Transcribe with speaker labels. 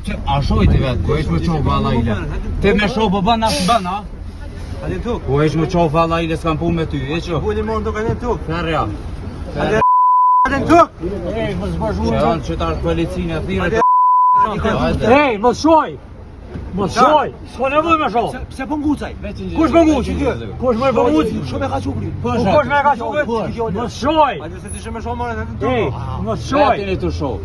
Speaker 1: A shoj ti vetë, ku esh me qof valla ile. Ti me shoh po bën as bën, a?
Speaker 2: Hadi tuk.
Speaker 1: Ku esh me qof valla ile s'kam punë me ty, e ço.
Speaker 2: Buni mund të kanë tuk.
Speaker 1: Ferja.
Speaker 2: Hadi tuk.
Speaker 3: Ej, mos bashkë.
Speaker 1: Janë qytetar policinë thirrë.
Speaker 3: Ej, mos shoj. Mos shoj. S'ka nevojë me shoh.
Speaker 2: Pse po ngucaj?
Speaker 3: Kush më nguçi? Kush më po nguçi?
Speaker 2: Shumë e ka çupri.
Speaker 3: Kush më ka shkuar? Mos shoj.
Speaker 2: Hadi se ti shumë më shumë hadi tuk.
Speaker 3: Ej, mos shoj.
Speaker 1: Tini të shoh.